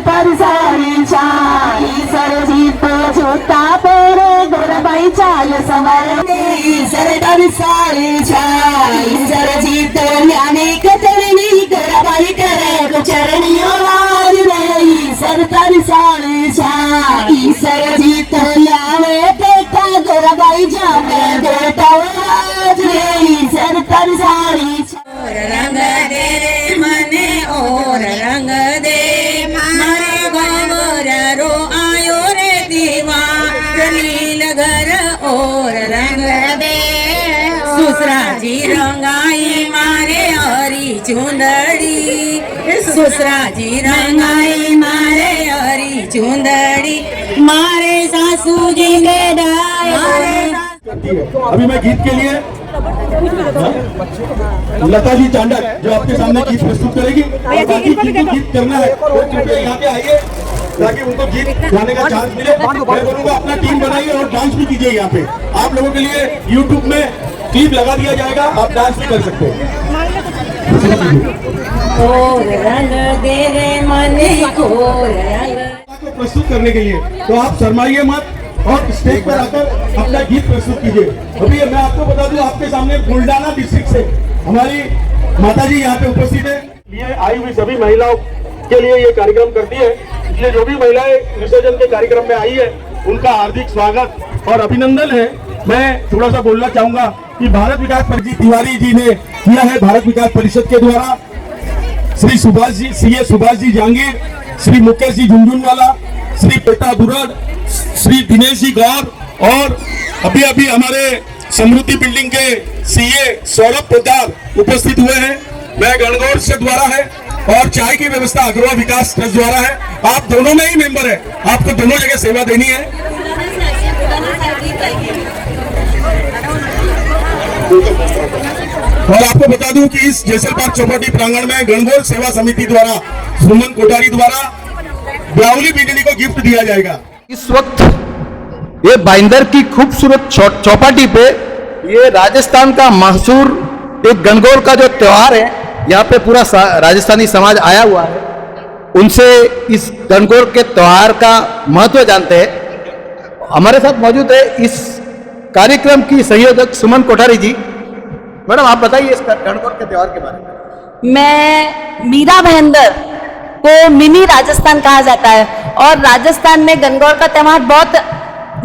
सरकारी साडीच्या सरजी तो झोता पेरे गोरबाई चाल सवारते सरकारी साडीच्या सरजी तो ज्ञानी कचरणी गोरबाई करे चरणी आवाज रे सरकारी साडीच्या सरजी तो यावे बेटा गोरबाई जावे बेटा आवाज रे सरकारी साडीच्या रंग दे रे मने और रंग दे मारे गोरा रो आयो रे दीवा नील घर और रंग दे सुसरा जी रंगाई मारे हरी चुंदड़ी सुसरा जी रंगाई मारे हरी चुंदड़ी मारे सासू जी ने अभी मैं गीत के लिए लता जी चांडक जो आपके सामने गीत प्रस्तुत करेगी और बाकी जिनको गीत करना है वो कृपया यहाँ पे आइए ताकि उनको गीत गाने का चांस मिले। मैं बोलूँगा अपना टीम बनाइए और डांस भी कीजिए। यहाँ पे आप लोगों के लिए YouTube में क्लिप लगा दिया जाएगा, आप डांस भी कर सकते हैं। रंग दे रे मने और रंग को प्रस्तुत करने के लिए तो आप शर्माइए मत और स्टेज पर आकर अपना गीत प्रस्तुत कीजिए। अभी मैं आपको बता दूं, आपके सामने बुल्डाना डिस्ट्रिक्ट से हमारी माता जी यहाँ पे उपस्थित है। ये आई हुई सभी महिलाओं के लिए ये कार्यक्रम करती है, इसलिए जो भी महिलाएं विसर्जन के कार्यक्रम में आई है उनका हार्दिक स्वागत और अभिनंदन है। मैं थोड़ा सा बोलना चाहूंगा कि भारत विकास परिषद तिवारी जी ने किया है, भारत विकास परिषद के द्वारा श्री सुभाष जी सीए सुभाष जी जहांगीर, श्री मुकेश जी झुंझुनवाला, श्री पेटा दुरड़, श्री दिनेश जी गौर और अभी अभी हमारे समृद्धि बिल्डिंग के सीए सौरभ पोदार उपस्थित हुए हैं। मैं गणगौर से द्वारा है और चाय की व्यवस्था अग्रवा विकास ट्रस्ट द्वारा है। आप दोनों में ही मेंबर है, आपको दोनों जगह सेवा देनी है। और आपको बता दूं कि इस जैसल पार्क चौपाटी प्रांगण में गणगौर सेवा समिति द्वारा सुमन कोठारी द्वारा ब्लाउली बिजली को गिफ्ट दिया जाएगा। इस वक्त ये बाइंदर की खूबसूरत चौपाटी पे ये राजस्थान का मशहूर एक गणगौर का जो त्योहार है, यहाँ पे पूरा राजस्थानी समाज आया हुआ है। उनसे इस गणगौर के त्योहार का महत्व जानते हैं। हमारे साथ मौजूद है इस कार्यक्रम की संयोजक सुमन कोठारी जी। मैडम आप बताइए इस गणगौर के त्योहार के बारे में। मैं मीरा भाईंदर को मिनी राजस्थान कहा जाता है और राजस्थान में गणगौर का त्योहार बहुत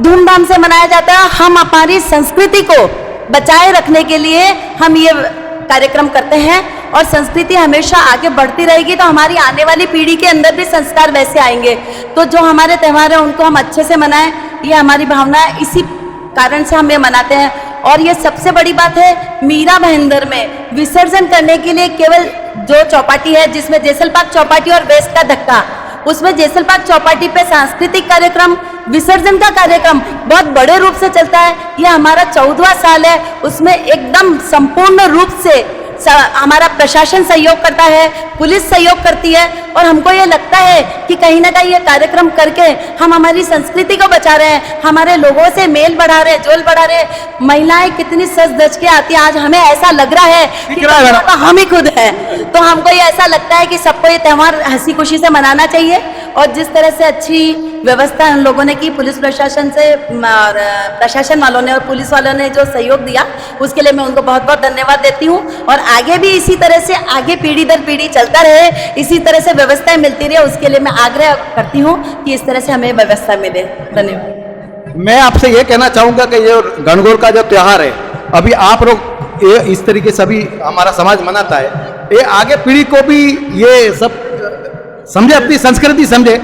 धूमधाम से मनाया जाता है। हम हमारी संस्कृति को बचाए रखने के लिए हम ये कार्यक्रम करते हैं और संस्कृति हमेशा आगे बढ़ती रहेगी तो हमारी आने वाली पीढ़ी के अंदर भी संस्कार वैसे आएंगे। तो जो हमारे त्योहार है उनको हम अच्छे से मनाएं, ये हमारी भावना है, इसी कारण से हम ये मनाते हैं। और ये सबसे बड़ी बात है, मीरा भाईंदर में विसर्जन करने के लिए केवल जो चौपाटी है जिसमें जैसल पार्क चौपाटी और वेस्ट का धक्का, उसमें जैसल पार्क चौपाटी पे सांस्कृतिक कार्यक्रम, विसर्जन का कार्यक्रम बहुत बड़े रूप से चलता है। ये हमारा 14वां साल है, उसमें एकदम संपूर्ण रूप से हमारा प्रशासन सहयोग करता है, पुलिस सहयोग करती है और हमको ये लगता है कि कहीं ना कहीं ये कार्यक्रम करके हम हमारी संस्कृति को बचा रहे हैं, हमारे लोगों से मेल बढ़ा रहे हैं, जोल बढ़ा रहे हैं। महिलाएं कितनी सज धज के आती हैं, आज हमें ऐसा लग रहा है कि तो हम ही खुद हैं। तो हमको ये ऐसा लगता है कि सबको ये त्यौहार हंसी खुशी से मनाना चाहिए और जिस तरह से अच्छी व्यवस्था हम लोगों ने की, पुलिस प्रशासन से प्रशासन वालों ने और पुलिस वालों ने जो सहयोग दिया उसके लिए मैं उनको बहुत बहुत धन्यवाद देती हूँ। और आगे भी इसी तरह से आगे पीढ़ी दर पीढ़ी चलता रहे, इसी तरह से व्यवस्थाएं मिलती रहे, उसके लिए मैं आग्रह करती हूँ कि इस तरह से हमें व्यवस्था मिले। धन्यवाद। मैं आपसे ये कहना चाहूँगा कि ये गणगौर का जो त्योहार है, अभी आप लोग ये इस तरीके से अभी हमारा समाज मनाता है, ये आगे पीढ़ी को भी ये सब समझे, अपनी संस्कृति समझे,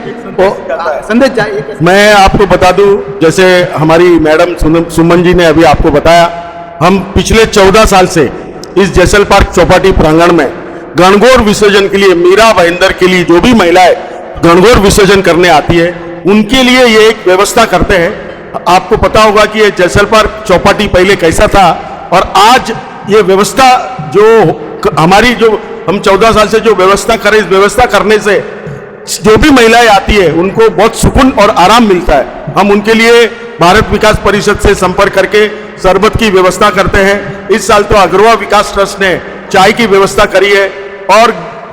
संदेश चाहिए। मैं आपको बता दूं, जैसे हमारी मैडम सुमन जी ने अभी आपको बताया, हम पिछले 14 साल से इस जैसल पार्क चौपाटी प्रांगण में गणगौर विसर्जन के लिए, मीरा भाईंदर के लिए जो भी महिलाएं गणगौर विसर्जन करने आती है उनके लिए ये एक व्यवस्था करते हैं। आपको पता होगा कि ये जैसल पार्क चौपाटी पहले कैसा था और आज ये व्यवस्था जो हमारी जो हम 14 साल से जो व्यवस्था करें, इस व्यवस्था करने से जो भी महिलाएं आती है उनको बहुत सुकून और आराम मिलता है। हम उनके लिए भारत विकास परिषद से संपर्क करके शरबत की व्यवस्था करते हैं। इस साल तो अग्रवा विकास ट्रस्ट ने चाय की व्यवस्था करी है और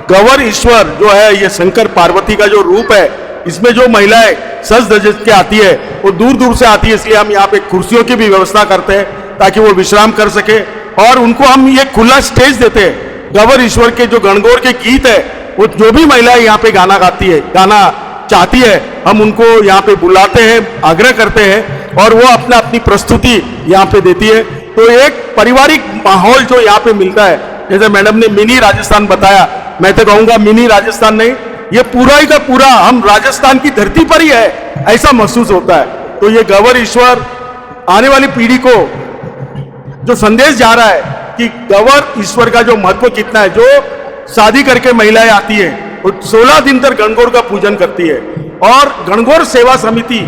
गौर ईश्वर जो है, ये शंकर पार्वती का जो रूप है, इसमें जो महिलाएं सज धज के आती है वो दूर दूर से आती है, इसलिए हम यहाँ पे कुर्सियों की भी व्यवस्था करते हैं ताकि वो विश्राम कर सके, और उनको हम ये खुला स्टेज देते हैं। गौर ईश्वर के जो गणगौर के गीत है, वो जो भी महिलाएं यहाँ पे गाना गाती है, गाना चाहती है, हम उनको यहाँ पे बुलाते हैं, आग्रह करते हैं, और वो अपना अपनी प्रस्तुति यहाँ पे देती है। तो एक पारिवारिक माहौल जो यहाँ पे मिलता है, जैसे मैडम ने मिनी राजस्थान बताया, मैं तो कहूँगा मिनी राजस्थान नहीं, ये पूरा ही का पूरा हम राजस्थान की धरती पर ही है, ऐसा महसूस होता है। तो ये गौर ईश्वर आने वाली पीढ़ी को जो संदेश जा रहा है कि गौर ईश्वर का जो महत्व कितना है, जो शादी करके महिलाएं आती है वो 16 दिन तक गणगौर का पूजन करती है, और गणगौर सेवा समिति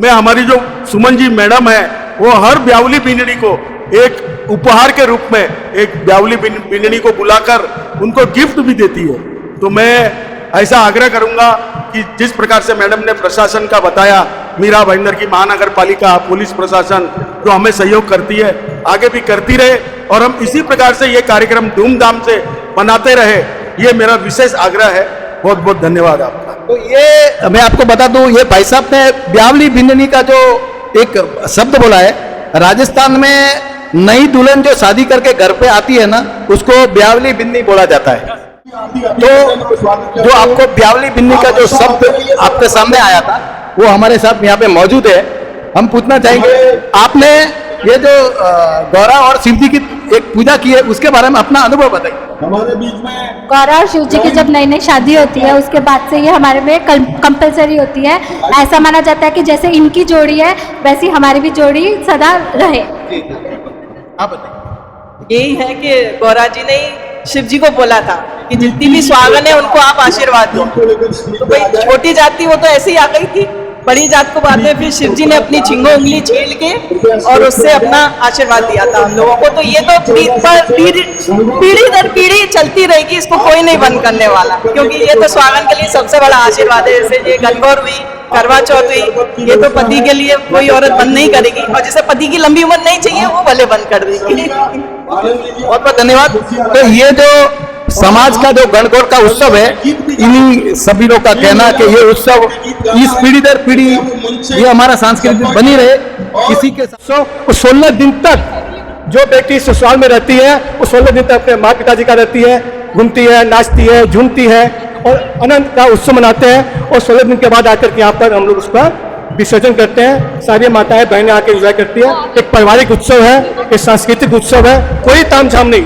में हमारी जो सुमन जी मैडम है, वो हर ब्यावली बिंदड़ी को एक उपहार के रूप में एक ब्यावली बिंदड़ी को बुलाकर उनको गिफ्ट भी देती है। तो मैं ऐसा आग्रह करूंगा कि जिस प्रकार से मैडम ने प्रशासन का बताया, मीरा भाईंदर की महानगर पालिका, पुलिस प्रशासन जो हमें सहयोग करती है, आगे भी करती रहे, और हम इसी प्रकार से ये कार्यक्रम धूमधाम से मनाते रहे, ये मेरा विशेष आग्रह है। बहुत बहुत धन्यवाद आपका। तो ये मैं आपको बता दूं, ये भाई साहब ने ब्यावली बिंदनी का जो एक शब्द बोला है, राजस्थान में नई दुल्हन जो शादी करके घर पे आती है ना, उसको ब्यावली बिंदनी बोला जाता है। तो जो आपको ब्यावली बिन्नी का जो शब्द आपके सामने आया था, वो हमारे साथ यहाँ पे मौजूद है। हम पूछना चाहेंगे, आपने ये जो गौरा और शिव जी की एक पूजा की है, उसके बारे में अपना अनुभव बताइए। हमारे बीच में गौरा और शिव जी की जब नई नई शादी होती है, उसके बाद से ये हमारे में कंपलसरी होती है। ऐसा माना जाता है कि जैसे इनकी जोड़ी है, वैसी हमारी भी जोड़ी सदा रहे। आप बताइए। यही है कि गौरा जी ने शिव जी को बोला था कि जितनी भी सुहागन है उनको आप आशीर्वाद दो। तो भाई छोटी जाति वो तो ऐसे ही आ गई थी, बड़ी जात को बाद में फिर शिव जी ने अपनी छिंगो उंगली छील के और उससे अपना आशीर्वाद दिया था हम लोगों को। तो ये तो पीढ़ी दर पीढ़ी चलती रहेगी, इसको कोई नहीं बंद करने वाला, क्योंकि ये तो सुहागन के लिए सबसे बड़ा आशीर्वाद है। जैसे ये गणगौर हुई, करवा चौथ हुई, ये तो पति के लिए कोई औरत बंद नहीं करेगी, और जिसे पति की लंबी उम्र नहीं चाहिए वो भले बंद कर देगी। बहुत बहुत धन्यवाद। तो ये जो समाज का जो गणगौर का उत्सव है, इन्हीं सभी लोग का कहना कि ये उत्सव इस पीढ़ी दर पीढ़ी ये हमारा सांस्कृतिक बनी रहे। इसी के साथ 16 दिन तक जो बेटी ससुराल में रहती है, वो 16 दिन तक अपने माँ पिताजी का रहती है, घूमती है, नाचती है, झूमती है, और अनंत का उत्सव मनाते हैं। और 16 दिन के बाद आकर के यहाँ पर हम लोग उसका विसर्जन करते हैं। सारी माताएं बहनें आकर एंजॉय करती है। एक पारिवारिक उत्सव है, एक सांस्कृतिक उत्सव है, कोई तामझाम नहीं,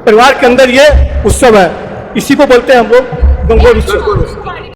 परिवार के अंदर ये उत्सव है। इसी को बोलते हैं हम लोग गणगौर उत्सव।